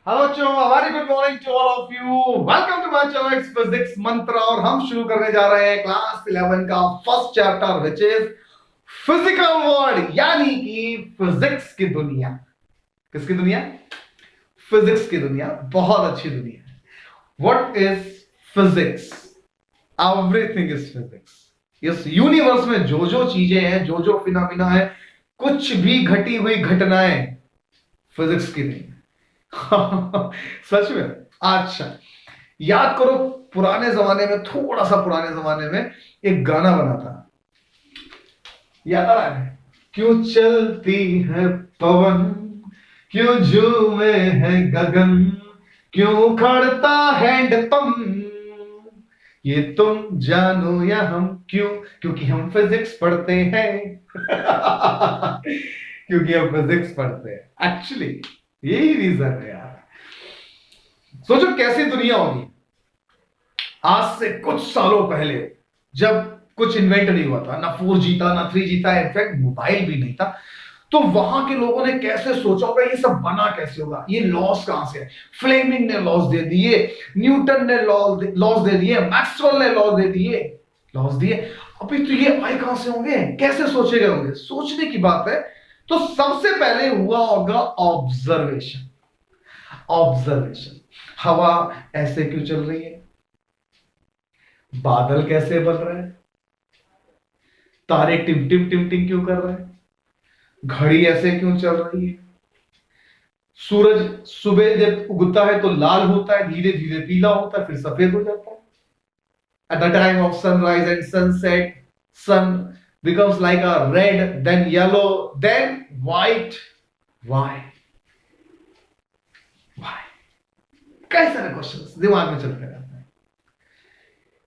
Hello बच्चों, हमारी good morning to all of you. Welcome to my channel physics mantra. और हम शुरू करने जा रहे हैं क्लास 11 का first chapter which is physical world, यानी कि फिजिक्स की दुनिया। किसकी दुनिया? फिजिक्स की दुनिया। बहुत अच्छी दुनिया है। What is physics? Everything is physics. इस यूनिवर्स में जो जो चीजें हैं, जो जो फिनोमिना है, कुछ भी घटी हुई घटनाएं फिजिक्स की नहीं। सच में? अच्छा, याद करो, पुराने जमाने में, थोड़ा सा पुराने जमाने में एक गाना बना था, याद आ रहा है? क्यों चलती है पवन, क्यों झूमे है गगन, क्यों खड़ता हैंडपंप, ये तुम जानो या हम क्यों? क्योंकि हम फिजिक्स पढ़ते हैं। क्योंकि हम फिजिक्स पढ़ते हैं, एक्चुअली यही रीजन है यार। सोचो कैसी दुनिया होगी आज से कुछ सालों पहले, जब कुछ इन्वेंट नहीं हुआ था, ना 4G था, ना 3G था, इनफैक्ट मोबाइल भी नहीं था। तो वहां के लोगों ने कैसे सोचा होगा, ये सब बना कैसे होगा, ये लॉस कहां से है? फ्लेमिंग ने लॉस दे दिए, न्यूटन ने लॉस दे दिए, मैक्सवेल ने लॉस दिए। अभी तो ये आए कहां से होंगे, कैसे सोचे गए होंगे? सोचने की बात है। तो सबसे पहले हुआ होगा ऑब्जर्वेशन। ऑब्जर्वेशन, हवा ऐसे क्यों चल रही है, बादल कैसे बन रहे हैं, तारे टिम टिम टिम टिम क्यों कर रहे हैं, घड़ी ऐसे क्यों चल रही है, सूरज सुबह जब उगता है तो लाल होता है, धीरे धीरे पीला होता है, फिर सफेद हो जाता है। At the time of sunrise and sunset, sun becomes like a red, then yellow, then white. Why? Why? कई सारे क्वेश्चंस दिमाग में चलते रहते हैं।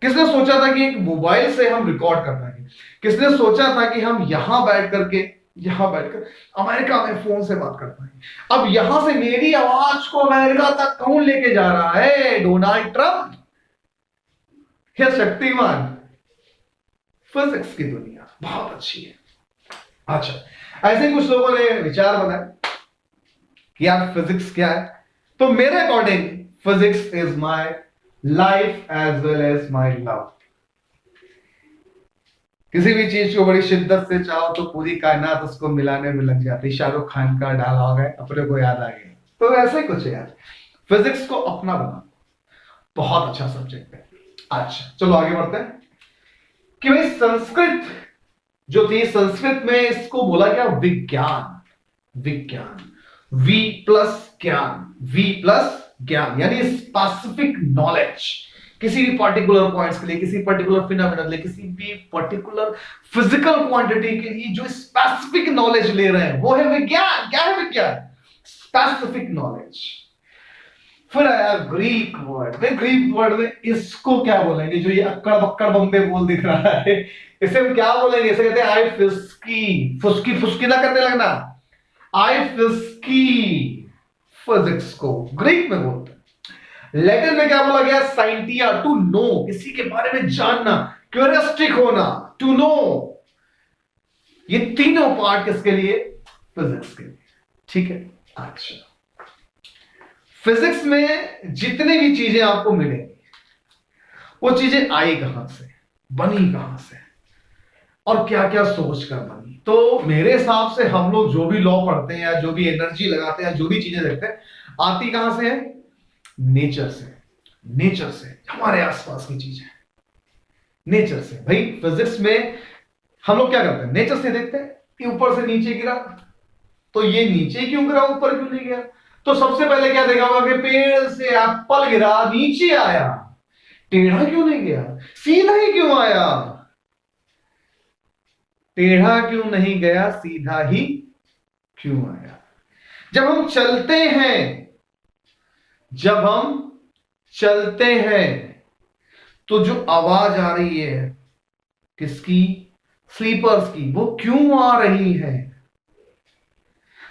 किसने सोचा था कि एक मोबाइल से हम रिकॉर्ड कर पाएंगे? किसने सोचा था कि हम यहां बैठकर अमेरिका में फोन से बात कर पाएंगे? अब यहां से मेरी आवाज को अमेरिका तक कौन लेके जा रहा है? डोनाल्ड ट्रंप या शक्तिमान? फिजिक्स की दुनिया बहुत अच्छी है। अच्छा, ऐसे कुछ लोगों ने विचार बनाया कि यार फिजिक्स क्या है। तो मेरे according physics is my life as well as my love. किसी भी चीज को बड़ी शिद्दत से चाहो तो पूरी कायनात उसको मिलाने में लग जाती। शाहरुख खान का डायलॉग है, अपने को याद आ गया। तो ऐसे कुछ है यार, फिजिक्स को अपना बना, बहुत अच्छा सब्जेक्ट है। अच्छा चलो आगे बढ़ते हैं कि भाई संस्कृत जो थी, संस्कृत में इसको बोला गया विज्ञान। विज्ञान, वी प्लस ज्ञान, वी प्लस ज्ञान, यानी स्पेसिफिक नॉलेज। किसी भी पर्टिकुलर पॉइंट्स के लिए, किसी पर्टिकुलर फिनोमेना के लिए, किसी भी पर्टिकुलर फिजिकल क्वांटिटी के लिए जो स्पेसिफिक नॉलेज ले रहे हैं वो है विज्ञान। क्या है विज्ञान? Specific knowledge. फिर आया ग्रीक वर्ड में। ग्रीक वर्ड में इसको क्या बोलेंगे? जो ये अक्कड़ बक्कड़ बम्बे बोल दिख रहा है, इसे हम क्या बोलेंगे? इसे कहते हैं आई फिस्की। फुसकी फुसकी ना करने लगना, आई फिस्की। फिजिक्स को ग्रीक में बोलते हैं। लैटिन में क्या बोला गया? साइंटिया, टू नो, किसी के बारे में जानना, क्यूरियस्टिक होना, टू नो। ये तीनों पार्ट किसके लिए? फिजिक्स के लिए। ठीक है। अच्छा, फिजिक्स में जितनी भी चीजें आपको मिलेंगी, वो चीजें आई कहां से, बनी कहां से, और क्या क्या सोच कर बनी? तो मेरे हिसाब से हम लोग जो भी लॉ पढ़ते हैं, या जो भी एनर्जी लगाते हैं, जो भी चीजें देखते हैं, आती कहां से है? नेचर से। नेचर से, हमारे आसपास की चीजें, नेचर से। भाई फिजिक्स में हम लोग क्या करते हैं? नेचर से देखते हैं कि ऊपर से नीचे गिरा, तो ये नीचे क्यों गिरा, ऊपर क्यों नहीं गया? तो सबसे पहले क्या देखा होगा कि पेड़ से एप्पल गिरा, नीचे आया, टेढ़ा क्यों नहीं गया, सीधा ही क्यों आया? टेढ़ा क्यों नहीं गया, सीधा ही क्यों आया? जब हम चलते हैं, जब हम चलते हैं, तो जो आवाज आ रही है किसकी? स्लीपर्स की, वो क्यों आ रही है?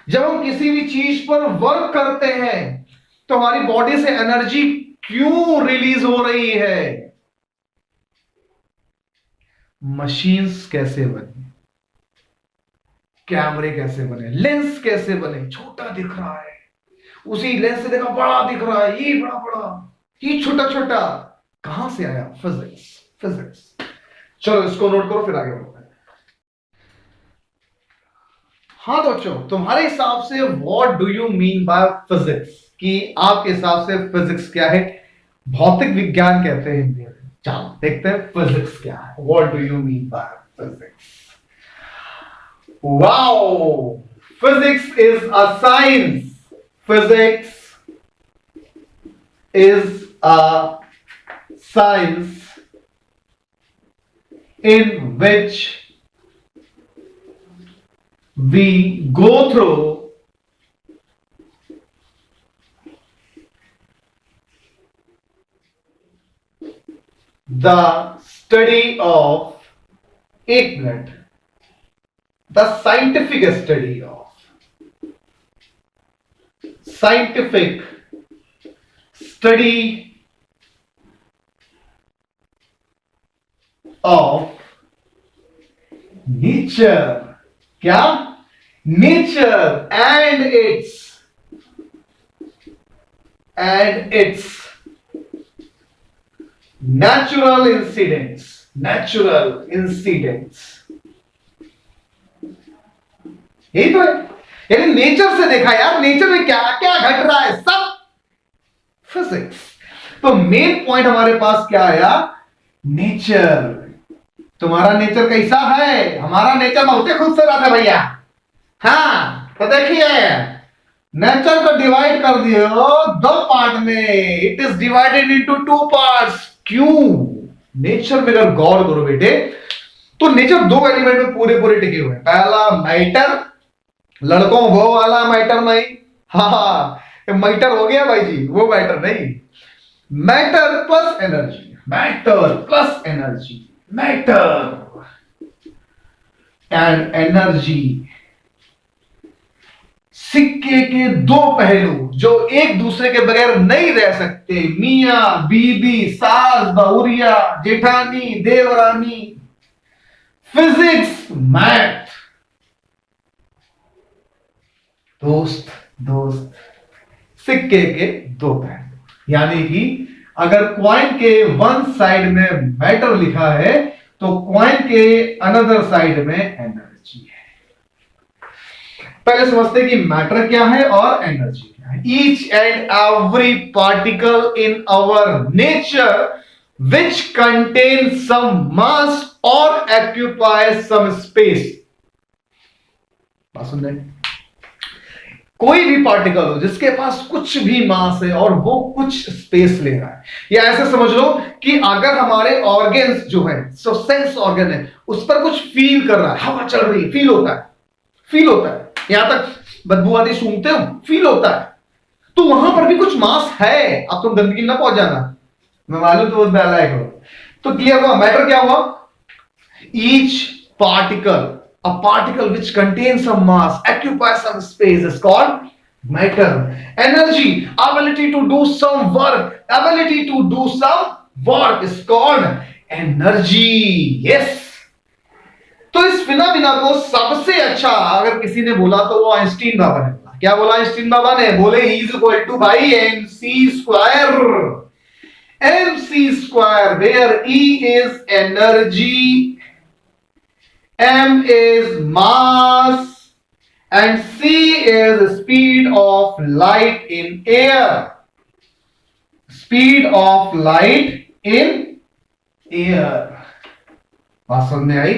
जब हम किसी भी चीज पर वर्क करते हैं तो हमारी बॉडी से एनर्जी क्यों रिलीज हो रही है? मशीन्स कैसे बनी, कैमरे कैसे बने, लेंस कैसे बने? छोटा दिख रहा है, उसी लेंस से देखा बड़ा दिख रहा है, ये बड़ा बड़ा, ये छोटा छोटा, कहां से आया? Physics, physics. चलो इसको नोट करो, फिर आगे बढ़ते हैं। हाँ बच्चों, तुम्हारे हिसाब से what do you mean by physics, कि आपके हिसाब से फिजिक्स क्या है? भौतिक विज्ञान कहते हैं हिंदी में। चलो देखते हैं फिजिक्स क्या है। What do you mean by physics? Wow, physics is a science, physics is a science in which we go through the study of, एक minute, the scientific study of, scientific study of nature, क्या? Nature and its natural incidents, यही तो है। यानी nature से देखा यार, nature में क्या क्या घट रहा है, सब फिजिक्स। तो मेन पॉइंट हमारे पास क्या आया? नेचर। तुम्हारा नेचर कैसा है? हमारा नेचर बहुत ही खूबसूरत है भैया। हाँ तो देखिए, नेचर को डिवाइड कर दियो दो पार्ट में। It is divided into two parts. क्यों? नेचर में अगर गौर करो बेटे, तो नेचर दो एलिमेंट में पूरे पूरे टिके हुए हैं। पहला मैटर, लड़कों वो वाला मैटर नहीं, हाँ मैटर हो गया भाई जी, वो मैटर नहीं। Matter plus energy, matter plus energy, matter and energy, सिक्के के दो पहलू जो एक दूसरे के बगैर नहीं रह सकते। मियां बीबी, सास बहुरिया, जेठानी देवरानी, फिजिक्स मैथ, दोस्त दोस्त, सिक्के के दो पहलू। यानी कि अगर क्वाइन के वन साइड में मैटर लिखा है तो क्वाइन के अनदर साइड में एनर्जी है। पहले समझते हैं कि मैटर क्या है और एनर्जी क्या है। Each and every particle in our nature which contain some mass और ऑक्यूपाई सम स्पेस। बात सुन रहे हैं? कोई भी पार्टिकल हो जिसके पास कुछ भी मास है और वो कुछ स्पेस ले रहा है, या ऐसे समझ लो कि अगर हमारे ऑर्गन्स जो है, सो सेंस ऑर्गन है, उस पर कुछ फील कर रहा है, हवा चल रही है, फील होता है, फील होता है। यहां तक बदबू आदि सूंघते हो, फील होता है। तो वहां पर भी कुछ मास है। अब तुम गंदगी ना पहुंच जाना, मैं मालूम तो नालायक हो। तो क्लियर हुआ? मैटर क्या हुआ? Each particle, a particle which contains some mass, occupies some space, is called matter. Energy, ability to do some work is called energy. Yes. तो इस फिनोमेना को सबसे अच्छा अगर किसी ने बोला तो वो आइंस्टीन बाबा ने बोला। क्या बोला आइंस्टीन बाबा ने? बोले E is equal to भाई mc square, where E is energy, m is mass and c is speed of light in air. Speed of light in air. बात समझ में आई?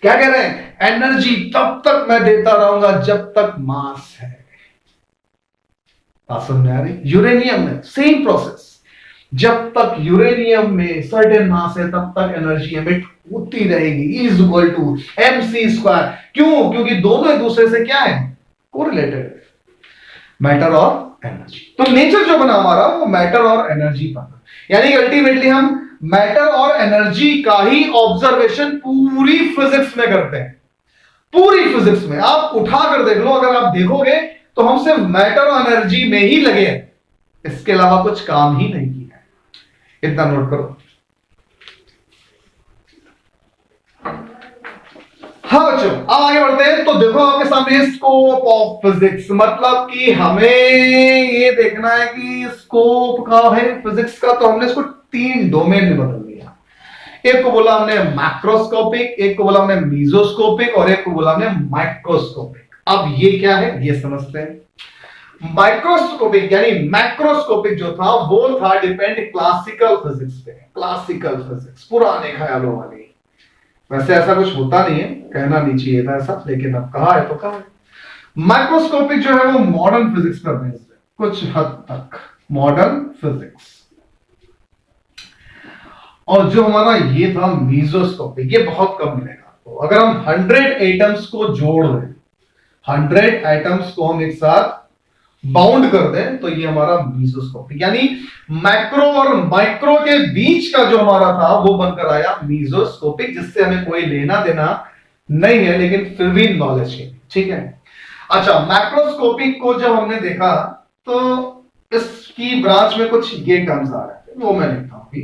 क्या कह रहे हैं? एनर्जी तब तक मैं देता रहूंगा जब तक मास है। बात समझ में आ रही? यूरेनियम में सेम प्रोसेस, जब तक यूरेनियम में सर्टेन मास है तब तक एनर्जी एमिट होती रहेगी। E is equal to mc square. क्यों? क्योंकि दोनों एक दूसरे से क्या है? कोरिलेटेड, मैटर और एनर्जी। तो नेचर जो बना हमारा वो मैटर और एनर्जी बना। यानी अल्टीमेटली हम मैटर और एनर्जी का ही ऑब्जर्वेशन पूरी फिजिक्स में करते हैं। पूरी फिजिक्स में आप उठाकर देख लो, अगर आप देखोगे तो हम सिर्फ मैटर और एनर्जी में ही लगे हैं, इसके अलावा कुछ काम ही नहीं किया है। इतना नोट करो। हाँ बच्चों, अब आगे बढ़ते हैं। तो देखो आपके सामने स्कोप ऑफ फिजिक्स, मतलब कि हमें ये देखना है कि स्कोप का है फिजिक्स का, तो हमने इसको 3 डोमेन में बदल दिया। एक को बोला हमने मैक्रोस्कोपिक, एक को बोला हमने मीजोस्कोपिक और एक को बोला हमने माइक्रोस्कोपिक। अब ये क्या है ये समझते हैं। माइक्रोस्कोपिक यानी मैक्रोस्कोपिक जो था वो था डिपेंड क्लासिकल फिजिक्स पे। क्लासिकल फिजिक्स पुराने ख्यालों वाली, वैसे ऐसा कुछ होता नहीं है, कहना नहीं चाहिए था ऐसा, लेकिन अब कहा है तो कहा है। माइक्रोस्कोपिक जो है वो मॉडर्न फिजिक्स पर बेस्ड है कुछ हद तक, मॉडर्न फिजिक्स। और जो हमारा ये था मीजोस्कोपिक, ये बहुत कम मिलेगा आपको। अगर हम 100 एटम्स को जोड़ दें, 100 एटम्स को हम एक साथ बाउंड कर दें, तो ये हमारा मीजोस्कोपिक, यानी मैक्रो और माइक्रो के बीच का जो हमारा था वो बनकर आया मीजोस्कोपिक, जिससे हमें कोई लेना देना नहीं है, लेकिन फिर भी नॉलेज है। ठीक है, अच्छा, मैक्रोस्कोपिक को जब हमने देखा तो इसकी ब्रांच में कुछ ये टर्म्स आ रहे थे, वो मैं लिखता हूं अभी।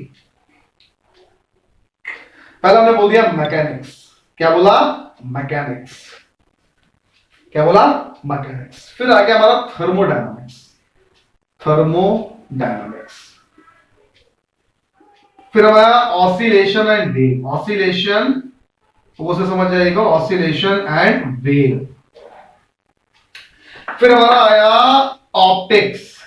पहला हमने बोल दिया मैकेनिक्स। क्या बोला? मैकेनिक्स। क्या बोला? मैकेनिक्स। फिर आ गया हमारा थर्मोडायनामिक्स। थर्मोडायनामिक्स। फिर हमारा ऑसिलेशन एंड वेव। ऑसिलेशन वो से समझ जाएगा, ऑसिलेशन एंड वेव। फिर हमारा आया ऑप्टिक्स।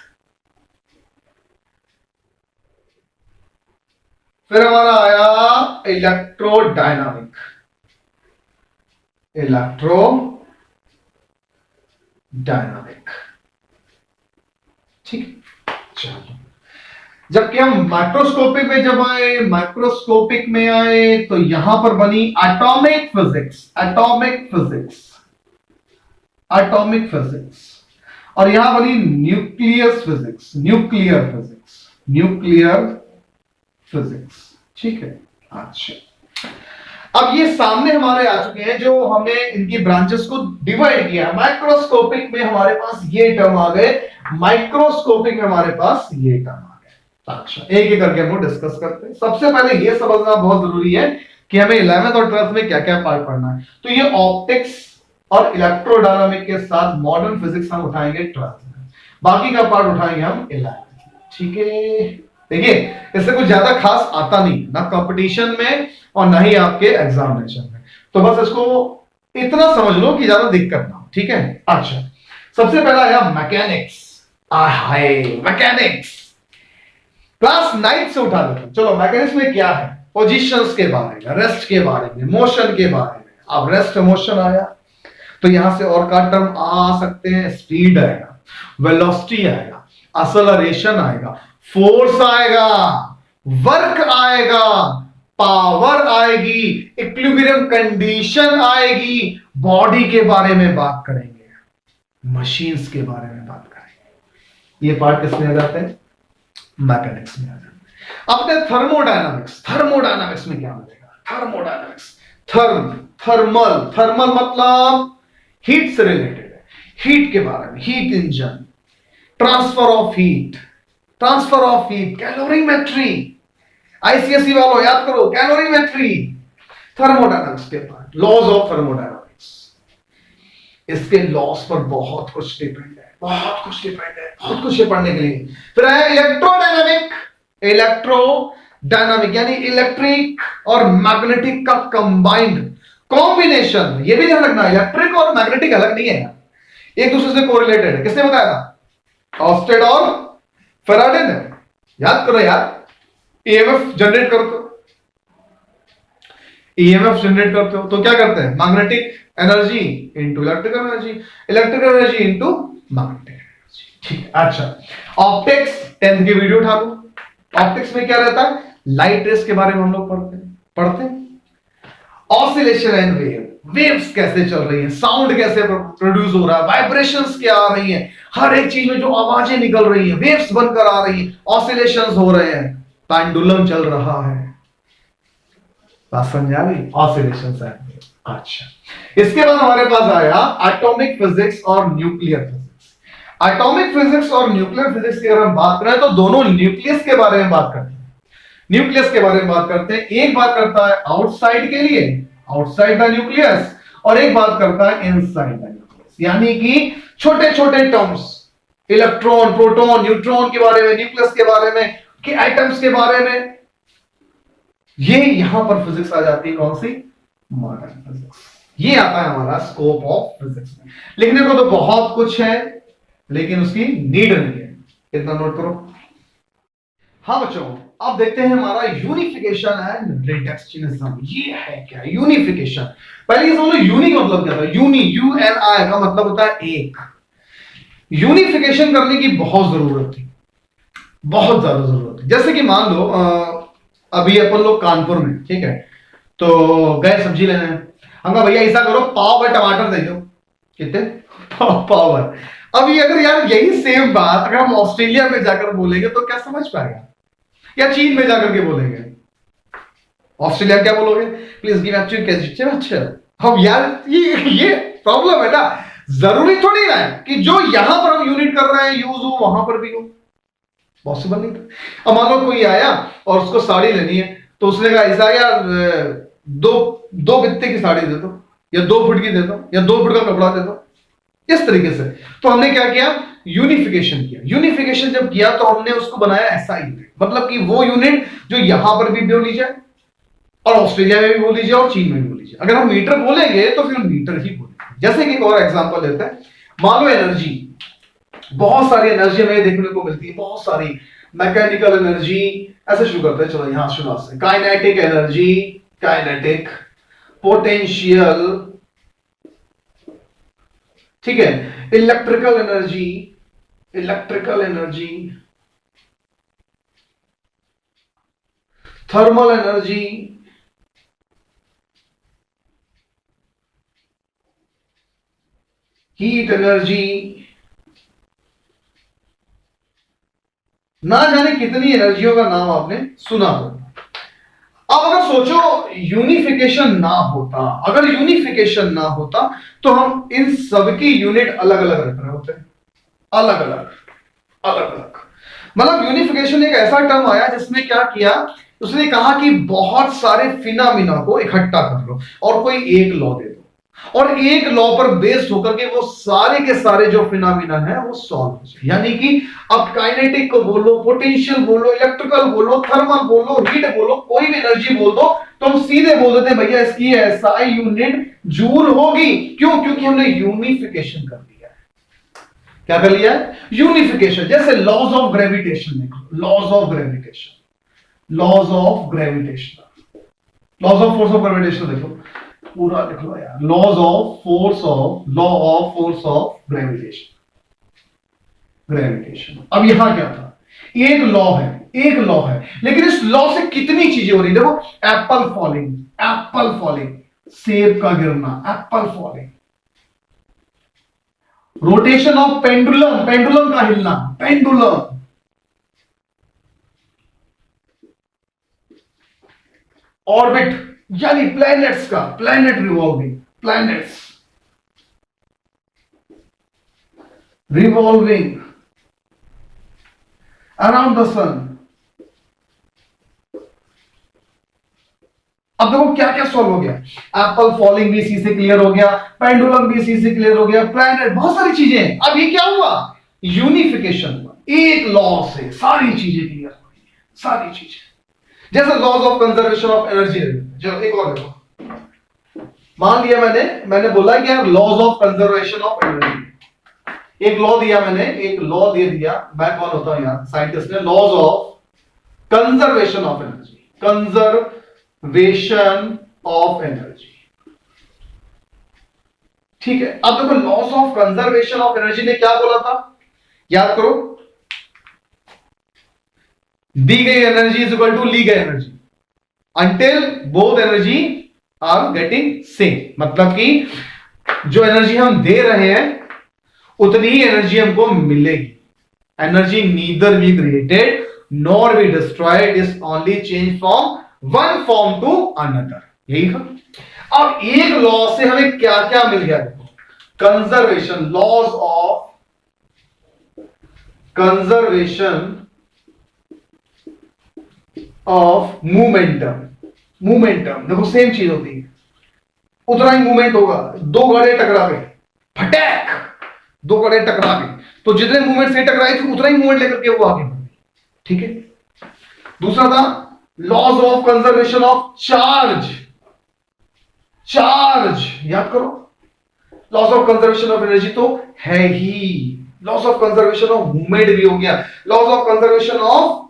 फिर हमारा आया इलेक्ट्रोडायनामिक। डायनामिक। ठीक, चलो। जबकि हम माइक्रोस्कोपिक में जब आए, माइक्रोस्कोपिक में आए तो यहां पर बनी atomic physics. Atomic physics, atomic physics. और यहां बनी nucleus physics. Nuclear physics, nuclear physics. ठीक है, अच्छा। अब ये सामने हमारे आ चुके हैं, जो हमने इनकी ब्रांचेस को डिवाइड किया। माइक्रोस्कोपिक में हमारे पास ये टर्म आ गए, माइक्रोस्कोपिक में हमारे पास ये टर्म आ गए। अच्छा, एक एक करके हम डिस्कस करते हैं। सबसे पहले ये समझना बहुत जरूरी है कि हमें 11th और 12th में क्या क्या पार्ट पढ़ना है। तो ये ऑप्टिक्स और इलेक्ट्रोडायनामिक के साथ मॉडर्न फिजिक्स हम उठाएंगे 12th में, बाकी का पार्ट उठाएंगे हम 11th। ठीक है, देखिए इससे कुछ ज्यादा खास आता नहीं, ना कंपटीशन में और ना ही आपके एग्जामिनेशन में। तो बस इसको इतना समझ लो कि ज्यादा दिक्कत ना हो। ठीक है, अच्छा। सबसे पहला आया मैकेनिक्स। हाय, मैकेनिक्स क्लास 9 से उठा देते हैं। चलो, मैकेनिक्स में क्या है? पोजीशंस के बारे में, रेस्ट के बारे में, मोशन के बारे में। अब रेस्ट मोशन आया तो यहां से और का टर्म आ सकते हैं। स्पीड आएगा, वेलोसिटी आएगा, एक्सेलरेशन आएगा, फोर्स आएगा, वर्क आएगा, पावर आएगी, इक्विलिब्रियम कंडीशन आएगी, बॉडी के बारे में बात करेंगे, मशीन्स के बारे में बात करेंगे। ये पार्ट किसमें आ जाते हैं? मैकेनिक्स में आ जाते हैं। अपने थर्मोडायनामिक्स। थर्मोडायनामिक्स में क्या मिलेगा? Thermodynamics, thermal. थर्मल मतलब हीट से रिलेटेड है, हीट के बारे में, heat engine, transfer of heat, calorimetry. ICSE वालों याद करो, कैलोरीमेट्री थर्मोडायनामिक्स के पार्ट। लॉज ऑफ थर्मोडायनामिक्स, इसके लॉस पर बहुत कुछ डिपेंड है, बहुत कुछ डिपेंड है, बहुत कुछ है पढ़ने के लिए। फिर है इलेक्ट्रोडायनामिक। इलेक्ट्रोडायनामिक यानी इलेक्ट्रिक और मैग्नेटिक का कंबाइंड कॉम्बिनेशन। ये भी ध्यान रखना, इलेक्ट्रिक और मैग्नेटिक अलग नहीं है, एक दूसरे से कोरिलेटेड है। किसने बताया था? ऑस्टेड और फैराडे ने। याद करो यार, ईएमएफ जनरेट करते हो, ईएमएफ जनरेट करते हो तो क्या करते हैं? Magnetic energy into electrical energy, electrical energy into magnetic energy. ठीक, अच्छा। ऑप्टिक्स 10th की वीडियो उठा लो। ऑप्टिक्स में क्या रहता है? लाइट रेस के बारे में हम लोग पढ़ते हैं। ऑसिलेशन एंड वेव, वेव्स कैसे चल रही हैं, साउंड कैसे प्रोड्यूस हो रहा है, वाइब्रेशंस क्या आ रही हैं, हर एक चीज में जो आवाजें निकल रही हैं, वेव्स बनकर आ रही हैं, ऑसिलेशंस हो रहे हैं, पेंडुलम चल रहा है। बात समझ आ गई? Oscillations and wave. अच्छा, इसके बाद हमारे पास आया एटॉमिक फिजिक्स और न्यूक्लियर फिजिक्स। एटॉमिक फिजिक्स और न्यूक्लियर फिजिक्स की अगर हम बात करें तो दोनों न्यूक्लियस के बारे में बात करते हैं। न्यूक्लियस के बारे में बात करते हैं, एक बात करता है आउटसाइड के लिए, आउटसाइड द न्यूक्लियस, और एक बात करता है इनसाइड द न्यूक्लियस, यानी कि छोटे छोटे टर्म्स, इलेक्ट्रॉन, प्रोटॉन, न्यूट्रॉन के बारे में, न्यूक्लियस के बारे में, कि एटम्स के बारे में, ये यहां पर फिजिक्स आ जाती है। कौन सी? Modern physics. ये आता है हमारा स्कोप ऑफ फिजिक्स में। लिखने को तो बहुत कुछ है, लेकिन उसकी नीड नहीं है। इतना नोट करो। हाँ बच्चों, अब देखते हैं हमारा यूनिफिकेशन एंड रिडक्शनिज्म। ये है क्या यूनिफिकेशन? पहले ये समझो यूनि का मतलब क्या था। UNI का मतलब होता है एक। यूनिफिकेशन करने की बहुत जरूरत थी, बहुत ज्यादा जरूरत थी। जैसे कि मान लो अभी अपन लोग कानपुर में, ठीक है, तो गए सब्जी लेने, हम कहा भैया ऐसा करो पाव भर टमाटर दे दो। कितने? पाव भर। अभी अगर यार यही सेम बात अगर हम ऑस्ट्रेलिया में जाकर बोलेंगे तो क्या समझ पाएगा, या चीन में जाकर के बोलेंगे? ऑस्ट्रेलिया क्या बोलोगे? प्लीज गिव एक्चुअली कैसे अच्छा। हम यार ये प्रॉब्लम है ना। जरूरी थोड़ी ना है कि जो यहां पर हम यूनिट कर रहे हैं यूज हो वहां पर भी हो। पॉसिबल नहीं था। अब मान लो कोई आया और उसको साड़ी लेनी है, तो उसने कहा ऐसा यार दो बित्ते की साड़ी दे दो, या 2 फुट की दे दो, या 2 फुट का कपड़ा दे दो, इस तरीके से। तो हमने क्या किया? यूनिफिकेशन किया। यूनिफिकेशन जब किया तो हमने उसको बनाया ऐसा यूनिट, मतलब कि वो यूनिट जो यहां पर भी बोली जाए, और ऑस्ट्रेलिया में भी बोली जाए, और चीन में भी बोली जाए। अगर हम मीटर बोलेंगे तो फिर हम मीटर ही बोलेंगे। जैसे कि एक और एग्जांपल लेते हैं। मान लो एनर्जी, बहुत सारी एनर्जी हमें देखने को मिलती है, बहुत सारी। मैकेनिकल एनर्जी, ऐसे शुरू करते हैं। चलो यहां शुरुआत से। काइनेटिक एनर्जी, काइनेटिक, पोटेंशियल, ठीक है, electrical energy, electrical energy, thermal energy, heat energy, ना जाने कितनी एनर्जियों का नाम आपने सुना होगा। अब अगर सोचो यूनिफिकेशन ना होता, अगर यूनिफिकेशन ना होता तो हम इन सबकी यूनिट अलग अलग रख रहे होते, अलग अलग, अलग अलग। मतलब यूनिफिकेशन एक ऐसा टर्म आया जिसने क्या किया, उसने कहा कि बहुत सारे फिनोमिना को इकट्ठा कर लो और कोई एक लॉ दे दो, और एक लॉ पर बेस्ड होकर के वो सारे के सारे जो फिनोमिना है वो सॉल्व हो जाए। यानी कि अब काइनेटिक को बोलो, पोटेंशियल बोलो, इलेक्ट्रिकल बोलो, थर्मल बोलो, हीट बोलो, कोई भी एनर्जी बोल दो, तो हम सीधे बोल देते हैं भैया इसकी एसआई यूनिट जूल होगी। क्यों? क्योंकि हमने यूनिफिकेशन कर दिया। क्या कर लिया? यूनिफिकेशन। जैसे लॉज ऑफ ग्रेविटेशन देखो, laws of gravitation, laws of gravitation, laws of force of gravitation देखो, पूरा लिख लो यार। Laws of force of, law of force of gravitation, gravitation. अब यहां क्या था? एक लॉ है, एक लॉ है, लेकिन इस लॉ से कितनी चीजें हो रही। देखो, एप्पल फॉलिंग, एप्पल फॉलिंग, सेब का गिरना, apple falling. Rotation of pendulum, pendulum का हिलना, पेंडुलम। ऑर्बिट यानी प्लैनेट्स का, planet revolving, planets revolving around the sun. अब देखो क्या क्या सॉल्व हो गया। एप्पल फॉलिंग भी इसी से क्लियर हो गया, पेंडुलम भी इसी से क्लियर हो गया, प्लैनेट, बहुत सारी चीजें। अब ये क्या हुआ? यूनिफिकेशन हुआ। एक लॉ से सारी चीजें क्लियर हो गई, सारी चीजें। जैसे laws of conservation of energy. चलो एक और देखो। मान लिया मैंने बोला कि यार laws of conservation of energy, एक लॉ दिया मैंने, एक लॉ दे दिया। मैं कौन होता हूं यार? साइंटिस्ट ने। Laws of conservation of energy, conservation of energy, ठीक है। अब देखो laws of conservation of energy ने क्या बोला था, याद करो। दी गई एनर्जी इज इक्वल टू ली गई energy until both energy are getting same. मतलब कि जो एनर्जी हम दे रहे हैं उतनी ही एनर्जी हमको मिलेगी। Energy neither be created nor be destroyed, is only change from one form to another. यही है। अब एक लॉ से हमें क्या क्या मिल गया देखो। Conservation, laws of conservation of momentum, momentum देखो सेम चीज होती है। उतना ही मूवमेंट होगा। दो घड़े टकरा गए, फटैक, दो घड़े टकरा गए, तो जितने मूवमेंट से टकराई थी उतना ही मूवमेंट लेकर के वो आगे बढ़ गई। ठीक है। दूसरा था laws of conservation of charge. Charge याद करो, laws of conservation of energy तो है ही, laws of conservation of movement भी हो गया, laws of conservation of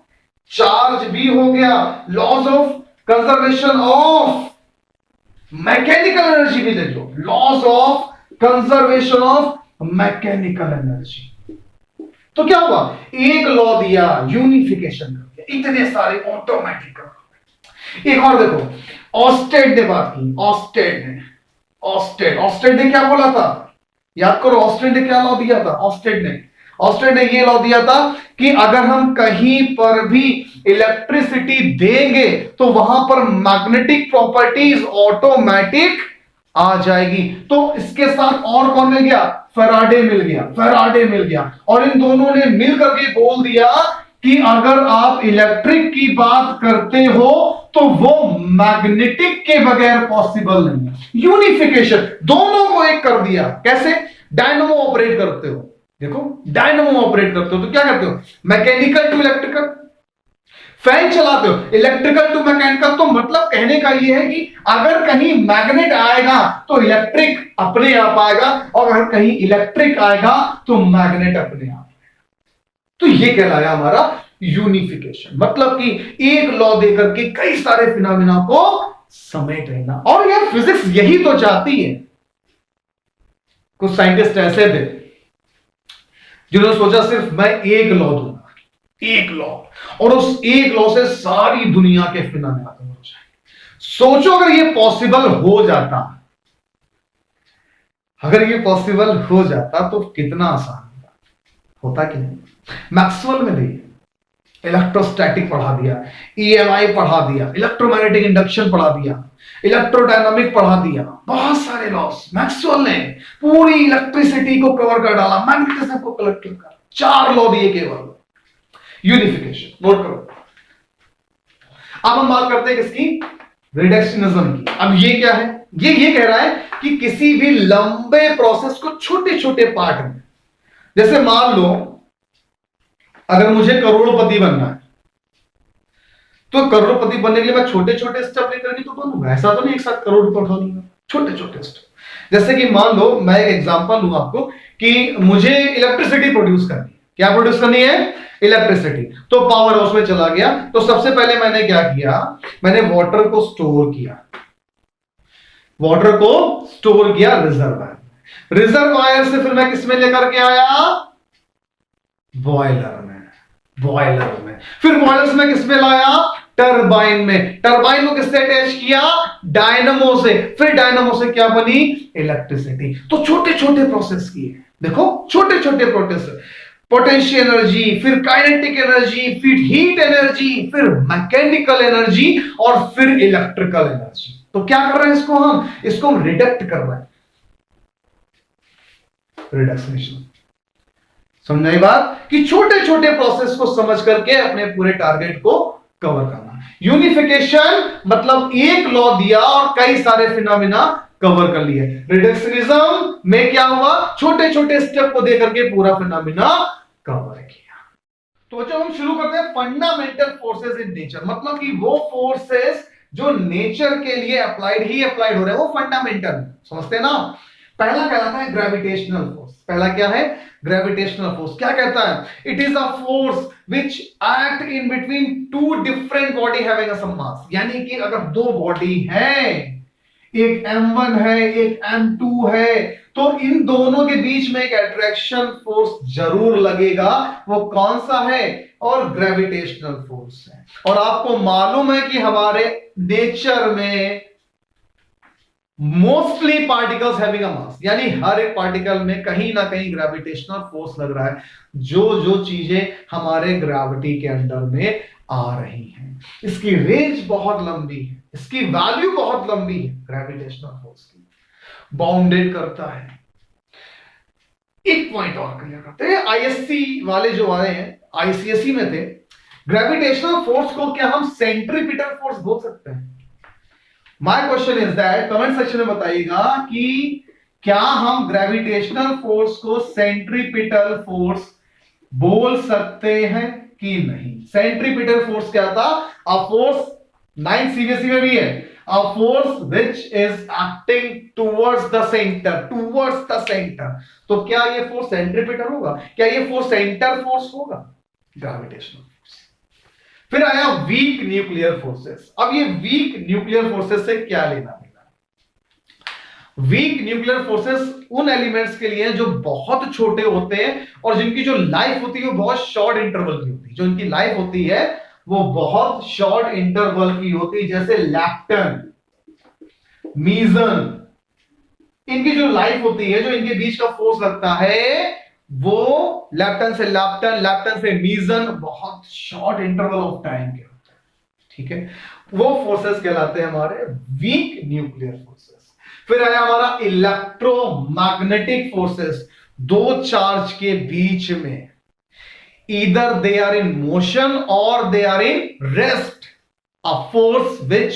charge भी हो गया, laws of conservation of mechanical energy भी ले लो, laws of conservation of mechanical energy. तो क्या हुआ, एक लॉ दिया, यूनिफिकेशन कर दिया, इतने सारे ऑटोमेटिक। एक और देखो, ऑस्टेड ने बात की, ऑस्टेड ने क्या बोला था, याद करो, ऑस्टेड ने क्या लॉ दिया था, ऑस्टेड ने ये लॉ दिया था कि अगर हम कहीं पर भी इलेक्ट्रिसिटी देंगे तो वहां पर मैग्नेटिक प्रॉपर्टीज ऑटोमेटिक आ जाएगी। तो इसके साथ और कौन मिल गया, फैराडे मिल गया, और इन दोनों ने मिलकर के बोल दिया कि अगर आप इलेक्ट्रिक की बात करते हो तो वो मैग्नेटिक के बगैर पॉसिबल नहीं है। यूनिफिकेशन, दोनों को एक कर दिया। कैसे, डायनमो ऑपरेट करते हो, देखो डायनमो ऑपरेट करते हो तो क्या करते हो, मैकेनिकल टू इलेक्ट्रिकल। फैन चलाते हो, इलेक्ट्रिकल टू मैकेनिकल। तो मतलब कहने का यह है कि अगर कहीं मैग्नेट आएगा तो इलेक्ट्रिक अपने आप आएगा, और अगर कहीं इलेक्ट्रिक आएगा तो मैग्नेट अपने आप। तो ये कहलाया हमारा यूनिफिकेशन, मतलब कि एक लॉ देकर के कई सारे फिनोमेना को समेट लेना। और यार फिजिक्स यही तो चाहती है। कुछ साइंटिस्ट ऐसे थे जिन्होंने सोचा सिर्फ मैं एक लॉ दूंगा, एक लॉ, और उस एक लॉ से सारी दुनिया के फिनोमेना खत्म हो जाए। सोचो अगर ये पॉसिबल हो जाता, अगर ये पॉसिबल हो जाता तो कितना आसान होता कि नहीं। मैक्सवेल में देखिए, इलेक्ट्रोस्टैटिक पढ़ा दिया, ईएमआई पढ़ा दिया, इलेक्ट्रोमैग्नेटिक इंडक्शन पढ़ा दिया, इलेक्ट्रोडायनामिक पढ़ा दिया, बहुत सारे लॉस। मैक्सवेल ने पूरी इलेक्ट्रिसिटी को कवर कर डाला, मैग्नेटिज्म को कलेक्ट कर, 4 लॉ दिए केवल। यूनिफिकेशन नोट करो। अब हम बात करते हैं किसकी, रिडक्शनिज्म की। अब ये क्या है, ये कह रहा है कि किसी भी लंबे प्रोसेस को छोटे छोटे पार्ट में, जैसे मान लो अगर मुझे करोड़पति बनना है तो करोड़पति बनने के लिए मैं छोटे छोटे स्टेप लेकर के तो बनूंगा, ऐसा तो नहीं एक साथ करोड़ रुपए उठा लूंगा, छोटे छोटे स्टेप। जैसे कि मान लो मैं एक एग्जांपल लूं आपको कि मुझे इलेक्ट्रिसिटी प्रोड्यूस करनी है। क्या प्रोड्यूस करनी है, इलेक्ट्रिसिटी। तो पावर हाउस में चला गया, तो सबसे पहले मैंने क्या किया, मैंने वाटर को स्टोर किया, वाटर को स्टोर किया रिजर्वायर, रिजर्वायर से फिर मैं किसमें लेकर के आया, बॉयलर में, फिर बॉयलर में किसमें लाया, टरबाइन में, टरबाइन को किससे अटैच किया, डायनमो से, फिर डायनमो से क्या बनी, इलेक्ट्रिसिटी। तो छोटे छोटे प्रोसेस किए, देखो छोटे छोटे प्रोसेस, पोटेंशियल एनर्जी, फिर काइनेटिक एनर्जी, फिर हीट एनर्जी, फिर मैकेनिकल एनर्जी, और फिर इलेक्ट्रिकल एनर्जी। तो क्या कर रहे हैं इसको हम रिडक्ट कर रहे हैं, रिडक्शनिज्म। समझाई बात कि छोटे छोटे प्रोसेस को समझ करके अपने पूरे टारगेट को कवर करना। यूनिफिकेशन मतलब एक लॉ दिया और कई सारे फिनोमेना कवर कर लिए। रिडक्शनिज्म में क्या हुआ, छोटे छोटे स्टेप को देकर के पूरा फिनोमेना कवर किया। तो जब हम शुरू करते हैं फंडामेंटल फोर्सेस इन नेचर, मतलब कि वो फोर्सेस जो नेचर के लिए अप्लाइड हो रहे हैं, वो फंडामेंटल, समझते हैं ना। पहला कहलाता है ग्रेविटेशनल फोर्स। पहला क्या है, ग्रेविटेशनल फोर्स। क्या कहता है, it is a force which act in between two different body having a some mass. यानी कि अगर दो बॉडी है, एक m1 है, एक m2 है, तो इन दोनों के बीच में एक अट्रैक्शन फोर्स जरूर लगेगा। वो कौन सा है, और ग्रेविटेशनल फोर्स है। और आपको मालूम है कि हमारे नेचर में मोस्टली पार्टिकल्स हैविंग अ मास, यानी हर एक पार्टिकल में कहीं ना कहीं ग्रेविटेशनल फोर्स लग रहा है। जो चीजें हमारे ग्रेविटी के अंडर में आ रही हैं, इसकी रेंज बहुत लंबी है, इसकी वैल्यू बहुत लंबी है, ग्रेविटेशनल फोर्स की बाउंडेड करता है। एक पॉइंट और क्लियर करते हैं, आईएससी वाले जो आए हैं, आईसीएसई में थे, ग्रेविटेशनल फोर्स को क्या हम सेंट्रीपिटल फोर्स बोल सकते हैं। My question is that, comment section में बताइएगा कि क्या हम ग्रेविटेशनल फोर्स को सेंट्रीपिटल फोर्स बोल सकते हैं कि नहीं। सेंट्रीपिटल फोर्स क्या था? अ फोर्स, 9 सीबीएसई में भी है, अ force which is acting towards the centre, towards the centre. तो क्या ये फोर्स सेंट्रीपिटल होगा? क्या ये फोर्स सेंटर फोर्स होगा? Gravitational force. फिर आया वीक न्यूक्लियर फोर्सेस। अब ये वीक न्यूक्लियर फोर्सेस से क्या लेना देना? वीक न्यूक्लियर फोर्सेस उन एलिमेंट्स के लिए जो बहुत छोटे होते हैं और जिनकी जो लाइफ होती है वो बहुत शॉर्ट इंटरवल की होती है। जो इनकी लाइफ होती है वो बहुत शॉर्ट इंटरवल की होती है, जैसे लैप्टन, मीजन। इनकी जो लाइफ होती है, जो इनके बीच का फोर्स लगता है, वो लैप्टन से लैप्टन, लैप्टन से मीजन, बहुत शॉर्ट इंटरवल ऑफ टाइम के होते हैं। ठीक है, वो फोर्सेस कहलाते हैं हमारे वीक न्यूक्लियर फोर्सेस। फिर आया हमारा इलेक्ट्रोमैग्नेटिक फोर्सेस। दो चार्ज के बीच में, either they are in motion और they are in rest, a force which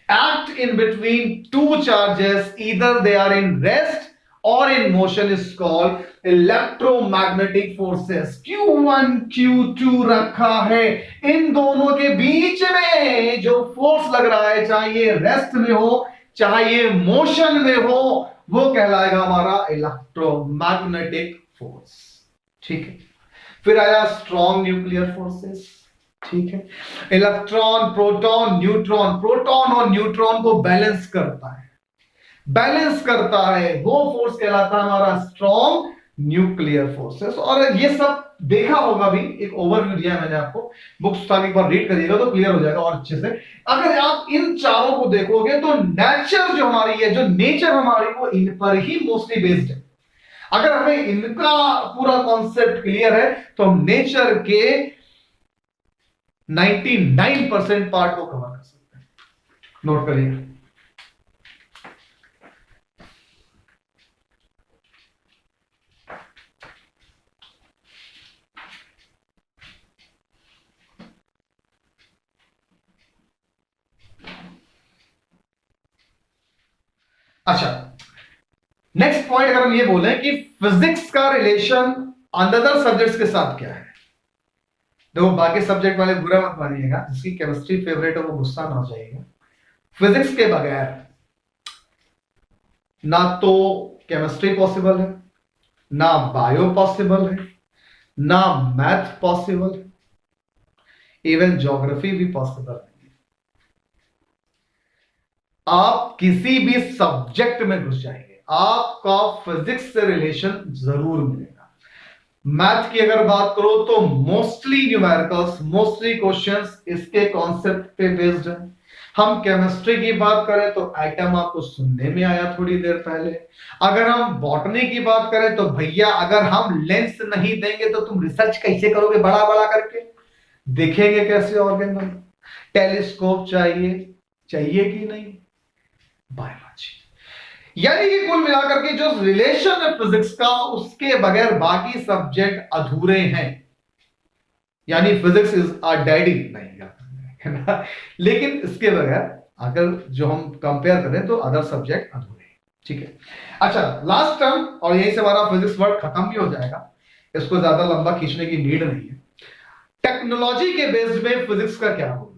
act in between two charges, either they are in rest और in motion, is called electromagnetic forces. Q1 Q2 रखा है, इन दोनों के बीच में जो फोर्स लग रहा है, चाहे ये रेस्ट में हो चाहे ये मोशन में हो, वो कहलाएगा हमारा इलेक्ट्रोमैग्नेटिक फोर्स। ठीक है, फिर आया स्ट्रॉन्ग न्यूक्लियर फोर्सेस। ठीक है, इलेक्ट्रॉन, प्रोटॉन, न्यूट्रॉन। प्रोटॉन और न्यूट्रॉन को बैलेंस करता है, बैलेंस करता है, वो फोर्स कहलाता है हमारा स्ट्रॉन्ग न्यूक्लियर फोर्सेस। और ये सब देखा होगा भी, एक ओवरव्यू दिया मैंने आपको, बुक्स उठा के एक बार रीड करिएगा तो क्लियर हो जाएगा और अच्छे से। अगर आप इन चारों को देखोगे तो नेचर जो हमारी है, जो नेचर हमारी, वो इन पर ही मोस्टली बेस्ड है। अगर हमें इनका पूरा कॉन्सेप्ट क्लियर है तो हम नेचर के 99% पार्ट को कवर कर सकते हैं। नोट करिए। अच्छा, नेक्स्ट पॉइंट अगर हम ये बोले कि फिजिक्स का रिलेशन अदर सब्जेक्ट्स के साथ क्या है। देखो, बाकी सब्जेक्ट वाले बुरा मत मानिएगा, जिसकी केमिस्ट्री फेवरेट है वो गुस्सा ना हो जाएगा। फिजिक्स के बगैर ना तो केमिस्ट्री पॉसिबल है, ना बायो पॉसिबल है, ना मैथ पॉसिबल है, इवन ज्योग्राफी भी पॉसिबल नहीं है। आप किसी भी सब्जेक्ट में घुस जाएंगे, आपका फिजिक्स से रिलेशन जरूर मिलेगा। मैथ की अगर बात करो तो मोस्टली न्यूमेरिकल्स, मोस्टली क्वेश्चंस इसके कॉन्सेप्ट पे बेस्ड है। हम केमिस्ट्री की बात करें तो एटम आपको सुनने में आया थोड़ी देर पहले। अगर हम बॉटनी की बात करें तो भैया, अगर हम लेंस नहीं देंगे तो तुम रिसर्च कैसे करोगे बड़ा बड़ा करके, देखेंगे कैसे ऑर्गेनिज्म। टेलीस्कोप चाहिए, चाहिए कि नहीं, बायोलॉजी। यानी कि कुल मिलाकर के जो रिलेशन है फिजिक्स का, उसके बगैर बाकी सब्जेक्ट अधूरे हैं। यानी फिजिक्स इज आवर डैडी, नहीं है ना, लेकिन इसके बगैर अगर जो हम कंपेयर करें तो अदर सब्जेक्ट अधूरे हैं। ठीक है, अच्छा, लास्ट टर्म और यहीं से हमारा फिजिक्स वर्ड खत्म भी हो जाएगा, इसको ज्यादा लंबा खींचने की नीड नहीं है। टेक्नोलॉजी के बेस्ड में फिजिक्स का क्या होगा,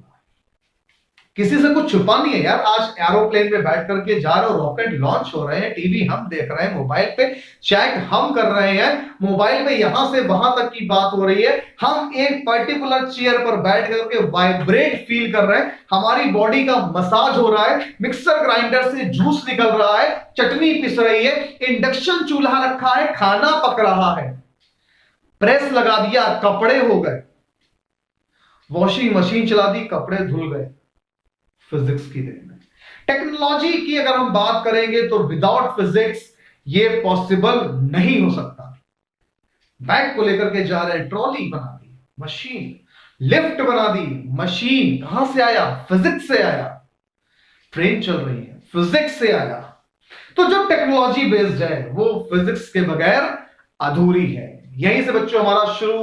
किसी से कुछ छुपा नहीं है यार। आज एरोप्लेन में बैठ करके जा रहे हो, रॉकेट लॉन्च हो रहे हैं, टीवी हम देख रहे हैं, मोबाइल पे चैट हम कर रहे हैं, मोबाइल पे यहां से वहां तक की बात हो रही है। हम एक पर्टिकुलर चेयर पर बैठ करके वाइब्रेट फील कर रहे हैं, हमारी बॉडी का मसाज हो रहा है, मिक्सर ग्राइंडर से जूस निकल रहा है, चटनी पिस रही है, इंडक्शन चूल्हा रखा है, खाना पक रहा है, प्रेस लगा दिया, कपड़े हो गए, वॉशिंग मशीन चला दी, कपड़े धुल गए। फिजिक्स की देन है। टेक्नोलॉजी की अगर हम बात करेंगे तो विदाउट फिजिक्स ये पॉसिबल नहीं हो सकता। बैग को लेकर के जा रहे हैं, ट्रॉली बना दी मशीन, लिफ्ट बना दी मशीन, कहां से आया, फिजिक्स से आया। ट्रेन चल रही है, फिजिक्स से आया। तो जो टेक्नोलॉजी बेस्ड है वो फिजिक्स के बगैर अधूरी है। यहीं से बच्चों हमारा शुरू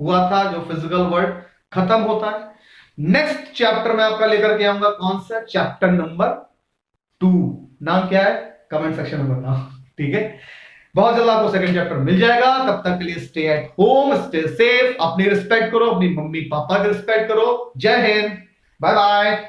हुआ था, जो फिजिकल वर्ल्ड खत्म होता है। नेक्स्ट चैप्टर में आपका लेकर के आऊंगा, कौन सा चैप्टर नंबर 2 नाम क्या है कमेंट सेक्शन में बताओ, ठीक है। बहुत जल्द आपको सेकंड चैप्टर मिल जाएगा, तब तक के लिए stay at home, stay safe, अपनी रिस्पेक्ट करो, अपनी मम्मी पापा की रिस्पेक्ट करो। जय हिंद, बाय बाय।